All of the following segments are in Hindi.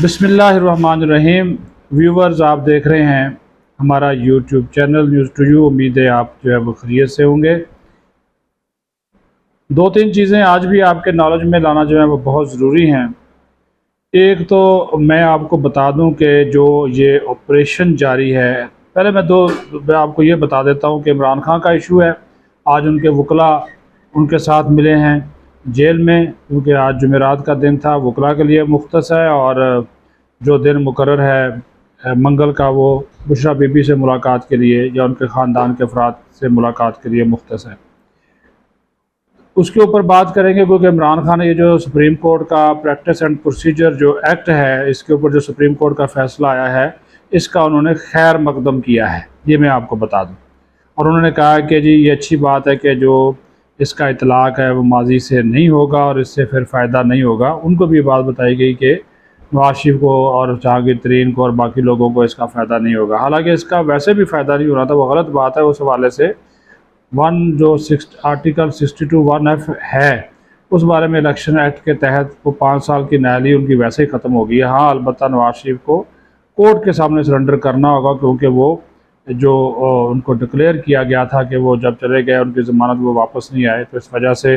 बिस्मिल्लाहिर्रहमानिर्रहीम। व्यूवर्स, आप देख रहे हैं हमारा YouTube channel news to you. उम्मीद है आप जो है वो खैरियत से होंगे। दो तीन चीज़ें आज भी आपके नॉलेज में लाना जो है वो बहुत ज़रूरी हैं। एक तो मैं आपको बता दूं कि जो ये ऑपरेशन जारी है, पहले मैं आपको ये बता देता हूं कि इमरान खान का इशू है। आज उनके वकला उनके साथ मिले हैं जेल में, क्योंकि आज जुमेरात का दिन था, वकला के लिए मुख्तस है। और जो दिन मुकर्रर है मंगल का, वो बुशरा बीबी से मुलाकात के लिए या उनके ख़ानदान के अफराद से मुलाकात के लिए मुख्तस है। उसके ऊपर बात करेंगे, क्योंकि इमरान खान ने ये जो सुप्रीम कोर्ट का प्रैक्टिस एंड प्रोसीजर जो एक्ट है, इसके ऊपर जो सुप्रीम कोर्ट का फ़ैसला आया है, इसका उन्होंने खैर मकदम किया है, ये मैं आपको बता दूं। और उन्होंने कहा कि जी ये अच्छी बात है कि जो इसका इतलाक़ है वो माजी से नहीं होगा और इससे फिर फ़ायदा नहीं होगा। उनको भी बात बताई गई कि नवाज शरीफ को और जहांगीर तरीन को और बाकी लोगों को इसका फ़ायदा नहीं होगा। हालांकि इसका वैसे भी फ़ायदा नहीं होना था, वो गलत बात है। उस हवाले से आर्टिकल 62(1)(f) है, उस बारे में इलेक्शन एक्ट के तहत वो 5 साल की न्यायाली उनकी वैसे ही ख़त्म हो गई है। हाँ, अलबत्ता नवाज शरीफ को कोर्ट के सामने सरेंडर करना होगा, क्योंकि वो जो उनको डिक्लेयर किया गया था कि वो जब चले गए उनकी ज़मानत वो वापस नहीं आए, तो इस वजह से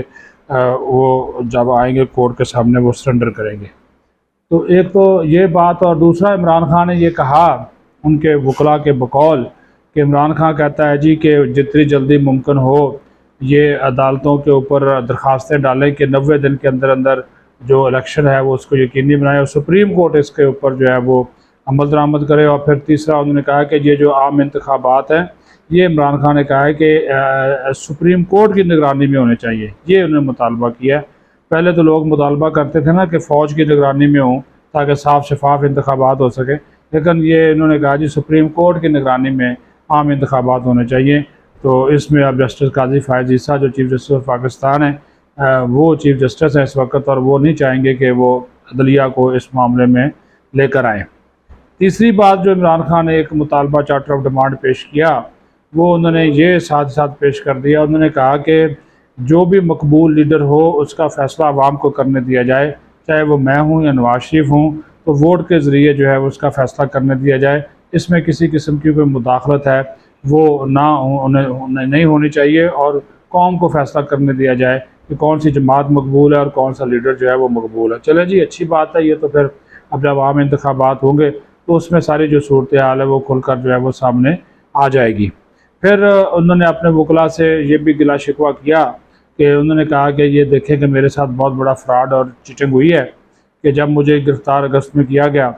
वो जब आएंगे कोर्ट के सामने वो सरेंडर करेंगे। तो एक तो ये बात, और दूसरा इमरान खान ने ये कहा उनके वकला के बकौल कि इमरान खान कहता है जी कि जितनी जल्दी मुमकिन हो ये अदालतों के ऊपर दरख्वास्तें डालें कि 90 दिन के अंदर अंदर जो इलेक्शन है वो उसको यकीनी बनाए और सुप्रीम कोर्ट इसके ऊपर जो है वो अमल दरामद करे। और फिर तीसरा उन्होंने कहा कि ये जो आम इंतखाबात हैं, ये इमरान खान ने कहा है कि सुप्रीम कोर्ट की निगरानी में होने चाहिए। ये उन्होंने मुतालबा किया है। पहले तो लोग मुतालबा करते थे ना कि फ़ौज की निगरानी में हों ताकि साफ शफाफ इंतखाबात हो सके, लेकिन ये इन्होंने कहा जी सुप्रीम कोर्ट की निगरानी में आम इंतखाबात होने चाहिए। तो इसमें अब जस्टिस काजी फ़ायज़ ईसा जो चीफ़ जस्टिस ऑफ पाकिस्तान है, वो चीफ़ जस्टिस हैं इस वक्त, और वो नहीं चाहेंगे कि वो अदलिया को इस मामले में लेकर आएँ। तीसरी बात जो इमरान खान ने एक मुतालबा चार्टर ऑफ डिमांड पेश किया, वो उन्होंने ये साथ साथ पेश कर दिया। उन्होंने कहा कि जो भी मकबूल लीडर हो उसका फ़ैसला आवाम को करने दिया जाए, चाहे वो मैं हूँ या नवाज शरीफ हूँ, तो वोट के ज़रिए जो है उसका फ़ैसला करने दिया जाए। इसमें किसी किस्म की कोई मुदाखलत है वो नहीं होनी चाहिए, और कौम को फ़ैसला करने दिया जाए कि कौन सी जमात मकबूल है और कौन सा लीडर जो है वो मकबूल है। चले जी, अच्छी बात है ये। तो फिर अब जब आम इंतखाबात होंगे तो उसमें सारी जो सूरत हाल है वो खुलकर जो है वो सामने आ जाएगी। फिर उन्होंने अपने वकला से ये भी गिला शिकवा किया कि उन्होंने कहा कि ये देखें कि मेरे साथ बहुत बड़ा फ्रॉड और चीटिंग हुई है कि जब मुझे गिरफ़्तार अगस्त में किया गया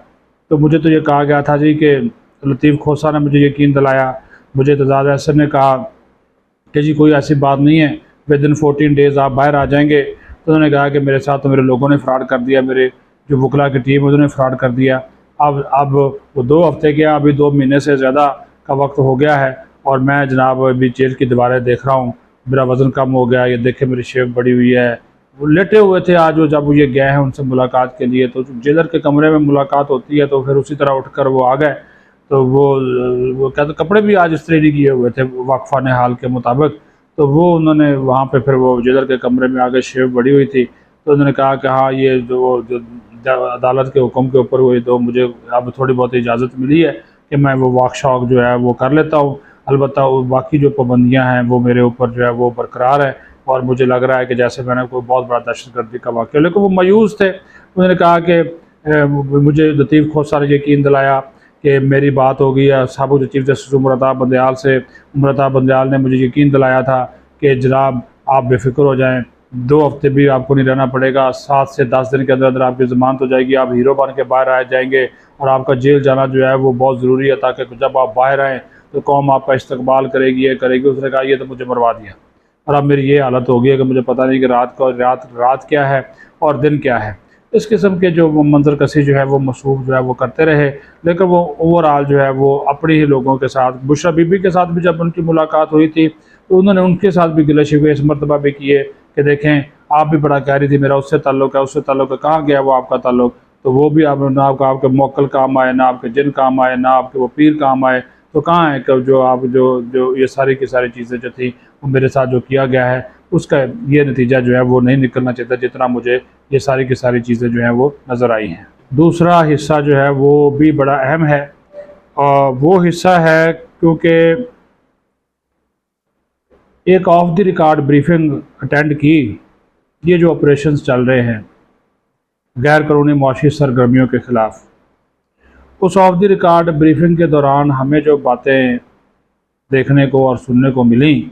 तो मुझे तो ये कहा गया था जी कि लतीफ़ खोसा ने मुझे यकीन दिलाया, मुझे एतजाज़ अहसन ने कहा कि जी कोई ऐसी बात नहीं है, विद इन 14 डेज़ आप बाहर आ जाएंगे। तो उन्होंने कहा कि मेरे साथ तो मेरे लोगों ने फ्रॉड कर दिया, मेरे जो वकला की टीम है उन्होंने फ्रॉड कर दिया। अब वो 2 हफ़्ते गया, अभी 2 महीने से ज़्यादा का वक्त हो गया है, और मैं जनाब अभी जेल की दीवारें देख रहा हूँ, मेरा वज़न कम हो गया, ये देखें मेरी शेप बढ़ी हुई है। वो लेटे हुए थे आज, वो जब ये गए हैं उनसे मुलाकात के लिए, तो जेलर के कमरे में मुलाकात होती है तो फिर उसी तरह उठ कर वो आ गए। तो वो कहते कपड़े भी आज इस्त्री किए हुए थे वक्फा ने हाल के मुताबिक। तो वो उन्होंने वहाँ पे फिर वो जेलर के कमरे में आगे शेव बढ़ी हुई थी, तो उन्होंने कहा कि हाँ ये जो अदालत के हुक्म के ऊपर हुई, तो मुझे अब थोड़ी बहुत इजाज़त मिली है कि मैं वो वॉक शॉक जो है वो कर लेता हूँ। अलबत्ता बाकी जो पाबंदियाँ हैं वो मेरे ऊपर जो है वो बरकरार है, और मुझे लग रहा है कि जैसे मैंने कोई बहुत बड़ा दहशतगर्दी का वाक़या। लेकिन वो मायूस थे। उन्होंने कहा कि मुझे लतीफ़ खोसा ने यकीन दिलाया कि मेरी बात हो गई है साबिक़ जो चीफ़ जस्टिस उमर अता बंदयाल से। उमर अता बंदयाल ने मुझे यकीन दिलाया था कि जनाब आप बेफ़िक्र हो जाएँ, 2 हफ़्ते भी आपको नहीं रहना पड़ेगा, 7 से 10 दिन के अंदर अंदर आपकी ज़मानत हो जाएगी, आप हीरो बन के बाहर आ जाएंगे, और आपका जेल जाना जो है वो बहुत ज़रूरी है ताकि जब आप बाहर आएँ तो कौम आपका इस्तकबाल करेगी, ये करेगी। उसने कहा ये तो मुझे मरवा दिया, और अब मेरी ये हालत हो गई है कि मुझे पता नहीं कि रात क्या है और दिन क्या है। इस किस्म के जो मंजर कसी जो है वो मसूब जो है वो करते रहे, लेकिन वो ओवरऑल जो है वो अपने ही लोगों के साथ, बुशरा बीबी के साथ भी जब उनकी मुलाकात हुई थी तो उन्होंने उनके साथ भी गिले शिकवे इस मरतबा भी किए कि देखें आप भी बड़ा कह रही थी मेरा उससे ताल्लुक़ है, उससे ताल्लुक़ है, कहाँ गया वो आपका ताल्लुक़। तो वो भी अब ना आपके मोक्कल काम आए, ना आपके जिन काम आए, ना आपके वो पीर काम आए, तो कहाँ है कि जो आप जो ये सारी की सारी चीज़ें जो थी वो मेरे साथ जो किया गया है उसका ये नतीजा जो है वो नहीं निकलना चाहिए, जितना मुझे ये सारी की सारी चीज़ें जो हैं वो नज़र आई हैं। दूसरा हिस्सा जो है वो भी बड़ा अहम है, और वो हिस्सा है क्योंकि एक of the record briefing attend की। ये जो ऑपरेशंस चल रहे हैं गैर कानूनी मुआशी सरगर्मियों के ख़िलाफ़, उस ऑफ द रिकॉर्ड ब्रीफिंग के दौरान हमें जो बातें देखने को और सुनने को मिली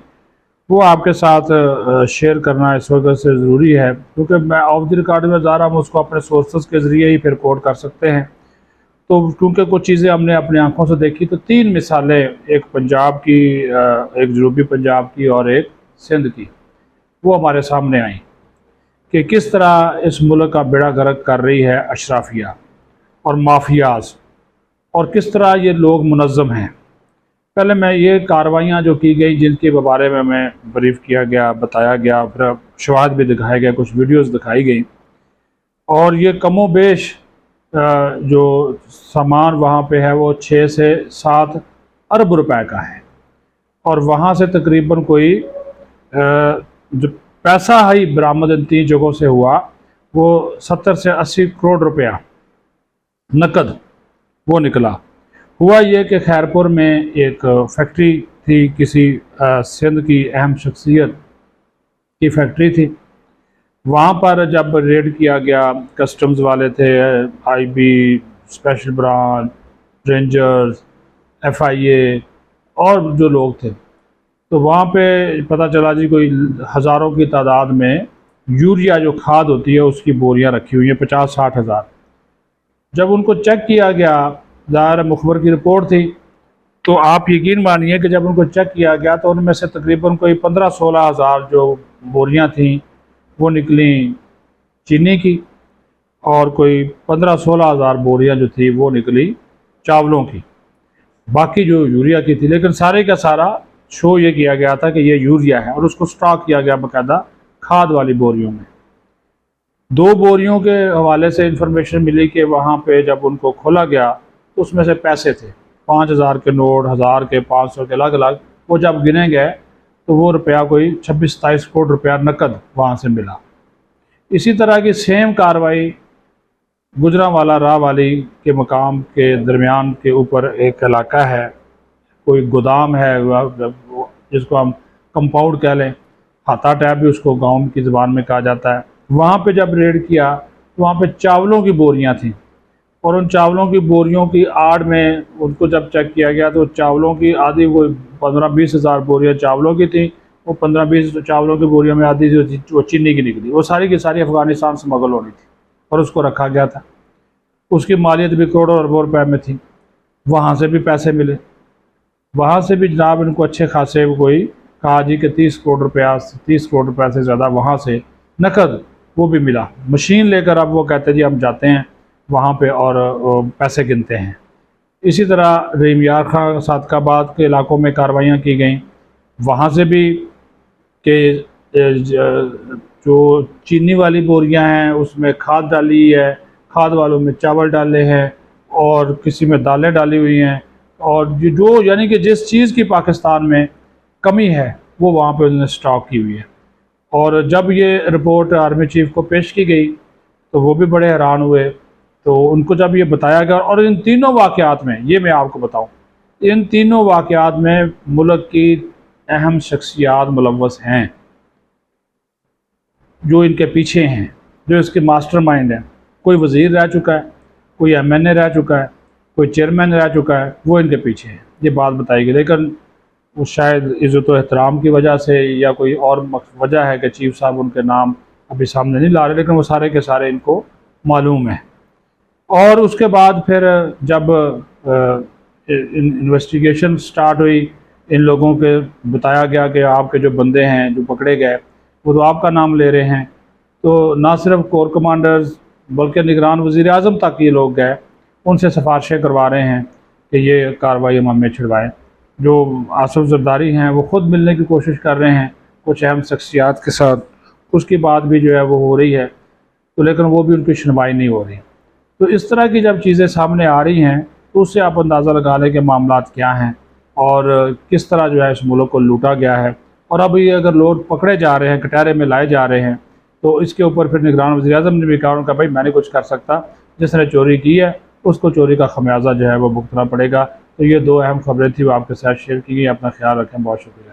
वो आपके साथ शेयर करना इस वजह से ज़रूरी है क्योंकि मैं ऑफ द रिकॉर्ड में ज़रा हम उसको अपने सोर्सेज के ज़रिए ही फिर कोट कर सकते हैं। तो क्योंकि कुछ चीज़ें हमने अपनी आंखों से देखी, तो 3 मिसालें, एक पंजाब की, एक जनूबी पंजाब की और एक सिंध की, वो हमारे सामने आई कि किस तरह इस मुल्क का बेड़ा गर्क कर रही है अशराफिया और माफियाज, और किस तरह ये लोग मुनज़्ज़म हैं। पहले मैं ये कार्रवाइयाँ जो की गई जिनके बारे में मैं ब्रीफ किया गया, बताया गया, फिर शवाहद भी दिखाए गए, कुछ वीडियोस दिखाई गई, और ये कमो बेश जो सामान वहाँ पे है वो 6 से 7 अरब रुपए का है, और वहाँ से तकरीबन कोई जो पैसा ही बरामद इन 3 जगहों से हुआ वो 70 से 80 करोड़ रुपया नकद वो निकला। हुआ ये कि खैरपुर में एक फैक्ट्री थी, किसी सिंध की अहम शख्सियत की फैक्ट्री थी। वहाँ पर जब रेड किया गया, कस्टम्स वाले थे, IB, special branch, rangers, FIA और जो लोग थे, तो वहाँ पे पता चला जी कोई हज़ारों की तादाद में यूरिया जो खाद होती है उसकी बोरियाँ रखी हुई हैं, 50-60 हज़ार। जब उनको चेक किया गया, ज़ाहिर मुखबर की रिपोर्ट थी, तो आप यकीन मानिए कि जब उनको चेक किया गया तो उनमें से तकरीबन कोई 15-16 हज़ार जो बोरियाँ थीं वो निकली चीनी की, और कोई 15-16 हज़ार बोरियाँ जो थी वो निकली चावलों की, बाकी जो यूरिया की थी। लेकिन सारे का सारा शो ये किया गया था कि ये यूरिया है, और उसको स्टॉक किया गया बाकायदा खाद वाली बोरियों में। 2 बोरियों के हवाले से इंफॉर्मेशन मिली कि वहाँ पे जब उनको खोला गया तो उसमें से पैसे थे, 5,000 के नोट, 1000 के, 500 के, अलग अलग। वो जब गिने गए तो वो रुपया कोई 26-27 करोड़ रुपया नकद वहाँ से मिला। इसी तरह की सेम कार्रवाई गुजरांवाला राह वाली के मकाम के दरमियान के ऊपर एक इलाका है, कोई गोदाम है जिसको हम कंपाउंड कह लें, हाथा टैब भी उसको गांव की ज़बान में कहा जाता है। वहाँ पे जब रेड किया तो वहाँ पे चावलों की बोरियाँ थीं, और उन चावलों की बोरियों की आड़ में उनको जब चेक किया गया तो चावलों की आधी वो 15-20 हज़ार बोरियाँ चावलों की थी, वो 15-20 चावलों की बोरियों में आधी जो थी वो चीनी की निकली, वो सारी की सारी अफ़गानिस्तान स्मगल होनी थी और उसको रखा गया था। उसकी मालियत भी करोड़ों अरबों रुपए में थी। वहाँ से भी पैसे मिले, वहाँ से भी जनाब इनको अच्छे खासे कोई कहा जी कि 30 करोड़ रुपया, 30 करोड़ रुपये से ज़्यादा वहाँ से नकद वो भी मिला। मशीन लेकर अब वो कहते जी हम जाते हैं वहाँ पे और पैसे गिनते हैं। इसी तरह रहीमयार खां सादकाबाद के इलाकों में कार्रवाइयाँ की गई, वहाँ से भी कि जो चीनी वाली बोरियां हैं उसमें खाद डाली है, खाद वालों में चावल डाले हैं, और किसी में दालें डाली हुई हैं, और ये जो यानी कि जिस चीज़ की पाकिस्तान में कमी है वो वहाँ पे उन्होंने स्टॉक की हुई है। और जब ये रिपोर्ट आर्मी चीफ को पेश की गई तो वो भी बड़े हैरान हुए। तो उनको जब ये बताया गया, और इन तीनों वाक़यात में, ये मैं आपको बताऊँ, इन तीनों वाक़यात में मुल्क की अहम शख्सियात मुलव्वस हैं जो इनके पीछे हैं, जो इसके मास्टरमाइंड हैं। कोई वज़ीर रह चुका है, कोई एमएनए रह चुका है, कोई चेयरमैन रह चुका है, वो इनके पीछे है, ये बात बताई गई। लेकिन वो शायद इज़्ज़त व एहतराम की वजह से या कोई और वजह है कि चीफ साहब उनके नाम अभी सामने नहीं ला रहे, लेकिन वो सारे के सारे इनको मालूम है। और उसके बाद फिर जब इन्वेस्टिगेशन स्टार्ट हुई, इन लोगों के बताया गया कि आपके जो बंदे हैं जो पकड़े गए वो तो आपका नाम ले रहे हैं। तो ना सिर्फ कोर कमांडर्स बल्कि निगरान वज़ीर आज़म तक ये लोग गए, उनसे सिफारिशें करवा रहे हैं कि ये कार्रवाई हम हमें छिड़वाएँ। जो आसिफ ज़रदारी हैं वो ख़ुद मिलने की कोशिश कर रहे हैं कुछ अहम शख्सियात के साथ, उसकी बात भी जो है वो हो रही है, तो लेकिन वो भी उनकी सुनवाई नहीं हो रही। तो इस तरह की जब चीज़ें सामने आ रही हैं तो उससे आप अंदाज़ा लगा लें कि मामलात क्या हैं और किस तरह जो है इस मुल्क को लूटा गया है। और अब ये अगर लोग पकड़े जा रहे हैं, कटहरे में लाए जा रहे हैं, तो इसके ऊपर फिर निगरान वज़ीर आज़म ने भी कहा उनका भाई मैं नहीं कुछ कर सकता, जिसने चोरी की है उसको चोरी का खमियाजा जो है वो भुगतना पड़ेगा। तो ये दो अहम खबरें थी वो आपके साथ शेयर की गई। अपना ख्याल रखें, बहुत शुक्रिया।